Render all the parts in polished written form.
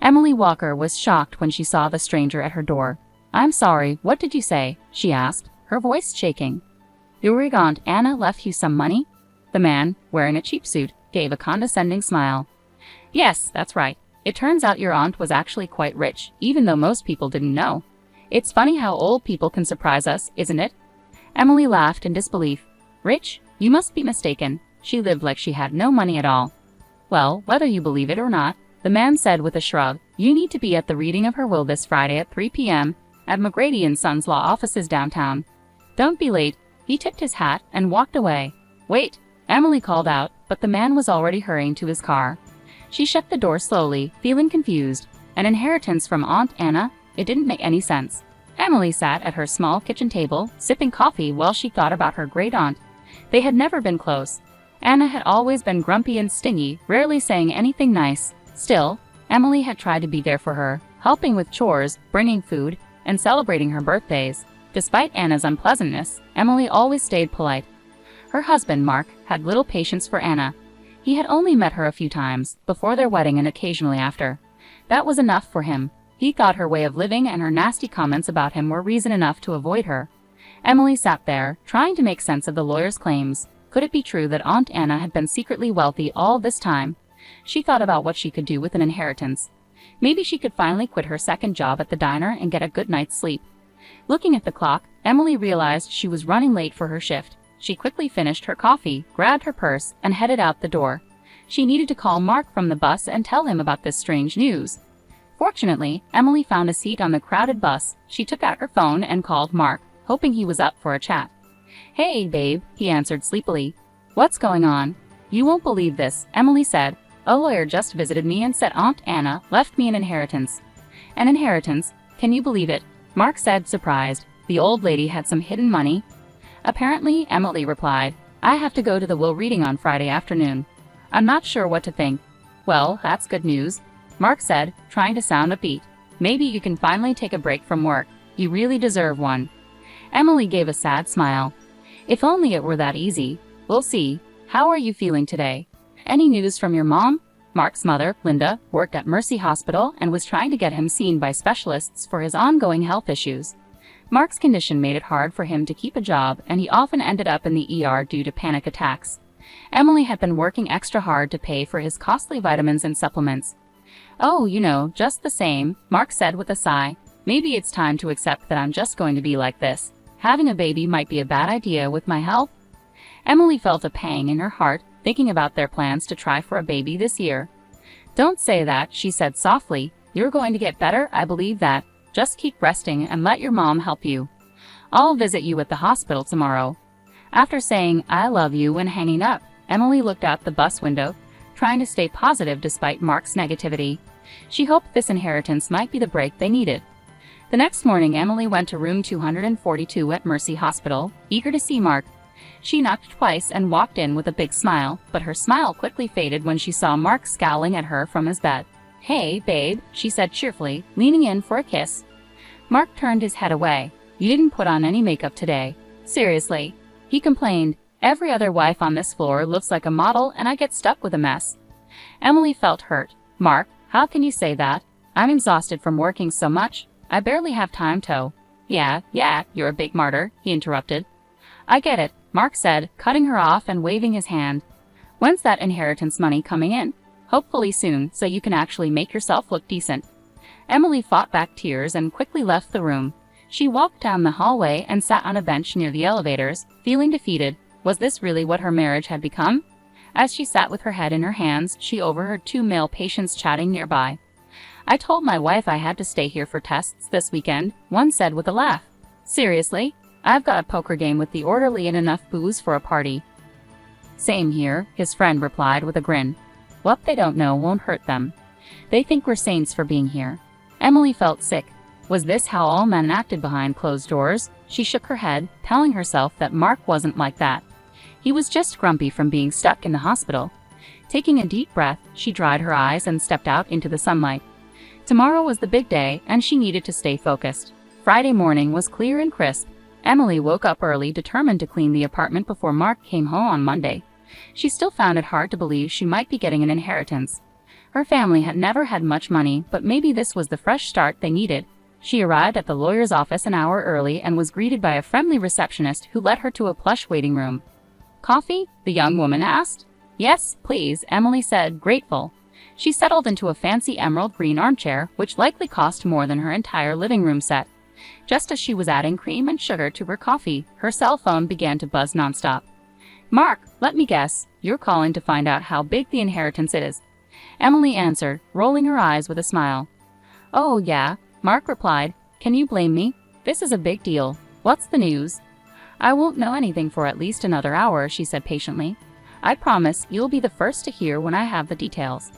Emily Walker was shocked when she saw the stranger at her door. "I'm sorry, what did you say?" she asked, her voice shaking. "Your Aunt Anna left you some money?" The man, wearing a cheap suit, gave a condescending smile. "Yes, that's right. It turns out your aunt was actually quite rich, even though most people didn't know. It's funny how old people can surprise us, isn't it?" Emily laughed in disbelief. "Rich? You must be mistaken. She lived like she had no money at all." "Well, whether you believe it or not," the man said with a shrug, "you need to be at the reading of her will this Friday at 3 p.m. at McGrady & Sons Law Offices downtown. Don't be late." He tipped his hat and walked away. "Wait," Emily called out, but the man was already hurrying to his car. She shut the door slowly, feeling confused. An inheritance from Aunt Anna? It didn't make any sense. Emily sat at her small kitchen table, sipping coffee while she thought about her great-aunt. They had never been close. Anna had always been grumpy and stingy, rarely saying anything nice. Still, Emily had tried to be there for her, helping with chores, bringing food, and celebrating her birthdays. Despite Anna's unpleasantness, Emily always stayed polite. Her husband, Mark, had little patience for Anna. He had only met her a few times, before their wedding and occasionally after. That was enough for him. He thought her way of living and her nasty comments about him were reason enough to avoid her. Emily sat there, trying to make sense of the lawyer's claims. Could it be true that Aunt Anna had been secretly wealthy all this time? She thought about what she could do with an inheritance. Maybe she could finally quit her second job at the diner and get a good night's sleep. Looking at the clock, Emily realized she was running late for her shift. She quickly finished her coffee, grabbed her purse, and headed out the door. She needed to call Mark from the bus and tell him about this strange news. Fortunately, Emily found a seat on the crowded bus. She took out her phone and called Mark, hoping he was up for a chat. "Hey, babe," he answered sleepily. "What's going on?" "You won't believe this," Emily said. "A lawyer just visited me and said Aunt Anna left me an inheritance." "An inheritance? Can you believe it?" Mark said, surprised. "The old lady had some hidden money?" "Apparently," Emily replied. "I have to go to the will reading on Friday afternoon. I'm not sure what to think." "Well, that's good news," Mark said, trying to sound upbeat. "Maybe you can finally take a break from work. You really deserve one." Emily gave a sad smile. "If only it were that easy. We'll see. How are you feeling today? Any news from your mom?" Mark's mother, Linda, worked at Mercy Hospital and was trying to get him seen by specialists for his ongoing health issues. Mark's condition made it hard for him to keep a job, and he often ended up in the ER due to panic attacks. Emily had been working extra hard to pay for his costly vitamins and supplements. "Oh, just the same," Mark said with a sigh. "Maybe it's time to accept that I'm just going to be like this. Having a baby might be a bad idea with my health." Emily felt a pang in her heart, thinking about their plans to try for a baby this year. "Don't say that," she said softly. "You're going to get better, I believe that. Just keep resting and let your mom help you. I'll visit you at the hospital tomorrow." After saying, "I love you," and hanging up, Emily looked out the bus window, trying to stay positive despite Mark's negativity. She hoped this inheritance might be the break they needed. The next morning, Emily went to room 242 at Mercy Hospital, eager to see Mark. She knocked twice and walked in with a big smile, but her smile quickly faded when she saw Mark scowling at her from his bed. "Hey, babe," she said cheerfully, leaning in for a kiss. Mark turned his head away. "You didn't put on any makeup today. Seriously," he complained. "Every other wife on this floor looks like a model and I get stuck with a mess." Emily felt hurt. "Mark, how can you say that? I'm exhausted from working so much. I barely have time to—" Yeah, you're a big martyr," he interrupted. "I get it," Mark said, cutting her off and waving his hand. "When's that inheritance money coming in?" "Hopefully soon, so you can actually make yourself look decent." Emily fought back tears and quickly left the room. She walked down the hallway and sat on a bench near the elevators, feeling defeated. Was this really what her marriage had become? As she sat with her head in her hands, she overheard two male patients chatting nearby. "I told my wife I had to stay here for tests this weekend," one said with a laugh. "Seriously? I've got a poker game with the orderly and enough booze for a party." "Same here," his friend replied with a grin. "What they don't know won't hurt them. They think we're saints for being here." Emily felt sick. Was this how all men acted behind closed doors? She shook her head, telling herself that Mark wasn't like that. He was just grumpy from being stuck in the hospital. Taking a deep breath, she dried her eyes and stepped out into the sunlight. Tomorrow was the big day, and she needed to stay focused. Friday morning was clear and crisp. Emily woke up early, determined to clean the apartment before Mark came home on Monday. She still found it hard to believe she might be getting an inheritance. Her family had never had much money, but maybe this was the fresh start they needed. She arrived at the lawyer's office an hour early and was greeted by a friendly receptionist who led her to a plush waiting room. "Coffee?" the young woman asked. "Yes, please," Emily said, grateful. She settled into a fancy emerald green armchair, which likely cost more than her entire living room set. Just as she was adding cream and sugar to her coffee, her cell phone began to buzz nonstop. "Mark, let me guess, you're calling to find out how big the inheritance is," Emily answered, rolling her eyes with a smile. "Oh, yeah," Mark replied. "Can you blame me? This is a big deal. What's the news?" "I won't know anything for at least another hour," she said patiently. "I promise you'll be the first to hear when I have the details."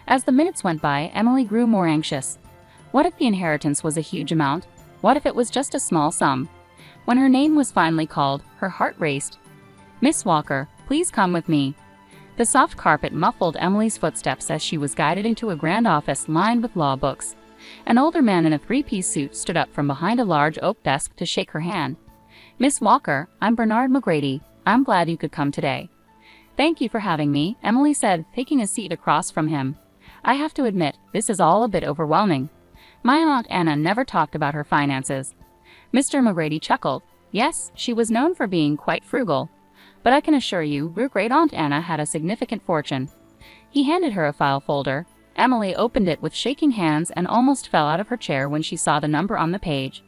As the minutes went by, Emily grew more anxious. What if the inheritance was a huge amount? What if it was just a small sum? When her name was finally called, her heart raced. "Miss Walker, please come with me." The soft carpet muffled Emily's footsteps as she was guided into a grand office lined with law books. An older man in a three-piece suit stood up from behind a large oak desk to shake her hand. "Miss Walker, I'm Bernard McGrady. I'm glad you could come today." "Thank you for having me," Emily said, taking a seat across from him. "I have to admit, this is all a bit overwhelming. My Aunt Anna never talked about her finances." Mr. McGrady chuckled. Yes, she was known for being quite frugal. "But I can assure you, your great-aunt Anna had a significant fortune." He handed her a file folder. Emily opened it with shaking hands and almost fell out of her chair when she saw the number on the page.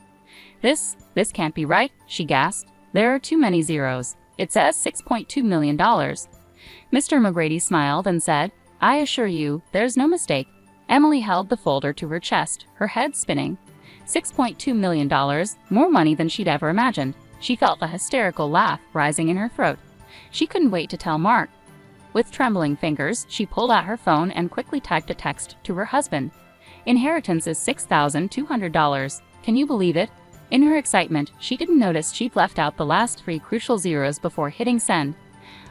This can't be right," she gasped. "There are too many zeros. It says $6.2 million. Mr. McGrady smiled and said, "I assure you, there's no mistake." Emily held the folder to her chest, her head spinning. $6.2 million, more money than she'd ever imagined. She felt a hysterical laugh rising in her throat. She couldn't wait to tell Mark. With trembling fingers, she pulled out her phone and quickly typed a text to her husband. "Inheritance is $6,200. Can you believe it?" In her excitement, she didn't notice she'd left out the last three crucial zeros before hitting send.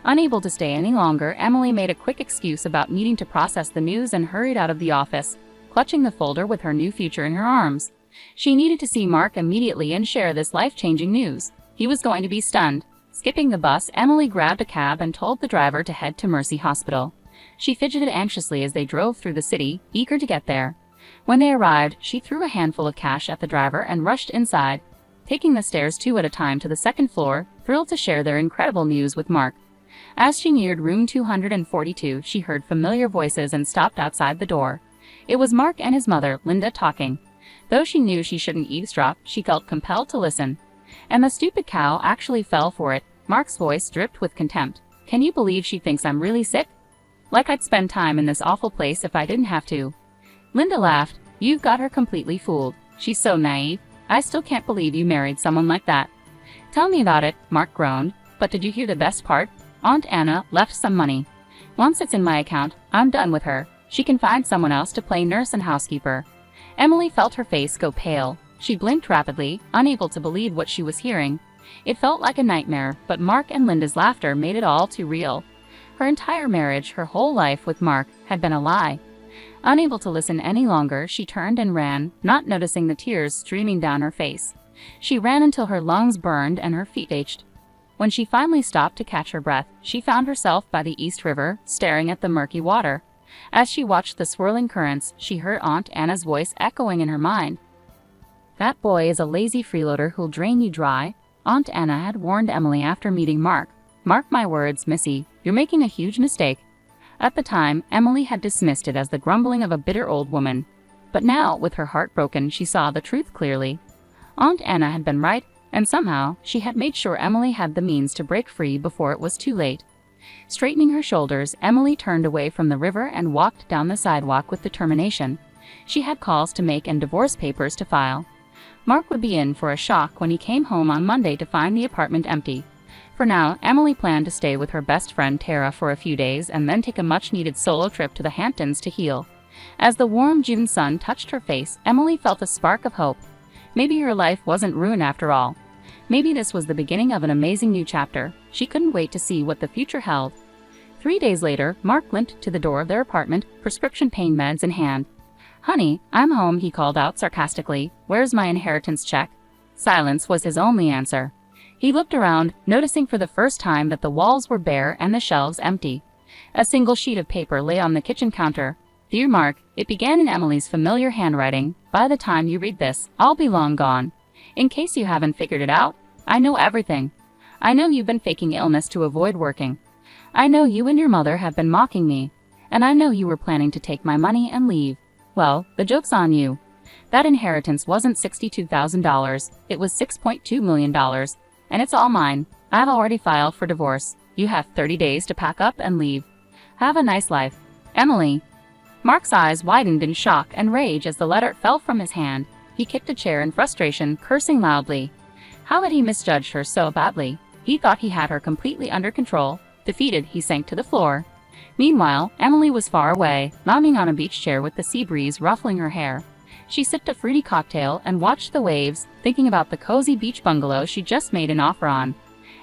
Unable to stay any longer, Emily made a quick excuse about needing to process the news and hurried out of the office, clutching the folder with her new future in her arms. She needed to see Mark immediately and share this life-changing news. He was going to be stunned. Skipping the bus, Emily grabbed a cab and told the driver to head to Mercy Hospital. She fidgeted anxiously as they drove through the city, eager to get there. When they arrived, she threw a handful of cash at the driver and rushed inside, taking the stairs two at a time to the second floor, thrilled to share their incredible news with Mark. As she neared room 242, she heard familiar voices and stopped outside the door. It was Mark and his mother, Linda, talking. Though she knew she shouldn't eavesdrop, she felt compelled to listen. "And the stupid cow actually fell for it," Mark's voice dripped with contempt. "Can you believe she thinks I'm really sick? Like I'd spend time in this awful place if I didn't have to." Linda laughed. "You've got her completely fooled. She's so naive. I still can't believe you married someone like that." "Tell me about it," Mark groaned. "But did you hear the best part? Aunt Anna left some money. Once it's in my account, I'm done with her. She can find someone else to play nurse and housekeeper." Emily felt her face go pale. She blinked rapidly, unable to believe what she was hearing. It felt like a nightmare, but Mark and Linda's laughter made it all too real. Her entire marriage, her whole life with Mark, had been a lie. Unable to listen any longer, she turned and ran, not noticing the tears streaming down her face. She ran until her lungs burned and her feet ached. When she finally stopped to catch her breath, she found herself by the East River, staring at the murky water. As she watched the swirling currents, she heard Aunt Anna's voice echoing in her mind. "That boy is a lazy freeloader who'll drain you dry," Aunt Anna had warned Emily after meeting Mark. "Mark my words, Missy, you're making a huge mistake." At the time, Emily had dismissed it as the grumbling of a bitter old woman. But now, with her heart broken, she saw the truth clearly. Aunt Anna had been right, and somehow, she had made sure Emily had the means to break free before it was too late. Straightening her shoulders, Emily turned away from the river and walked down the sidewalk with determination. She had calls to make and divorce papers to file. Mark would be in for a shock when he came home on Monday to find the apartment empty. For now, Emily planned to stay with her best friend Tara for a few days and then take a much-needed solo trip to the Hamptons to heal. As the warm June sun touched her face, Emily felt a spark of hope. Maybe her life wasn't ruined after all. Maybe this was the beginning of an amazing new chapter. She couldn't wait to see what the future held. 3 days later, Mark limped to the door of their apartment, prescription pain meds in hand. "Honey, I'm home," he called out sarcastically. "Where's my inheritance check?" Silence was his only answer. He looked around, noticing for the first time that the walls were bare and the shelves empty. A single sheet of paper lay on the kitchen counter. Dear Mark, it began in Emily's familiar handwriting. By the time you read this, I'll be long gone. In case you haven't figured it out, I know everything. I know you've been faking illness to avoid working. I know you and your mother have been mocking me. And I know you were planning to take my money and leave. Well, the joke's on you. That inheritance wasn't $62,000, it was $6.2 million. And it's all mine. I've already filed for divorce. You have 30 days to pack up and leave. Have a nice life. Emily. Mark's eyes widened in shock and rage as the letter fell from his hand. He kicked a chair in frustration, cursing loudly. How had he misjudged her so badly? He thought he had her completely under control. Defeated, he sank to the floor. Meanwhile, Emily was far away, lounging on a beach chair with the sea breeze ruffling her hair. She sipped a fruity cocktail and watched the waves, thinking about the cozy beach bungalow she just made an offer on.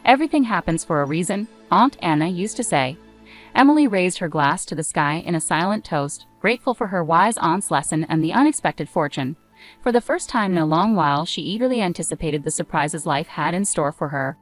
Everything happens for a reason, Aunt Anna used to say. Emily raised her glass to the sky in a silent toast, grateful for her wise aunt's lesson and the unexpected fortune. For the first time in a long while, she eagerly anticipated the surprises life had in store for her.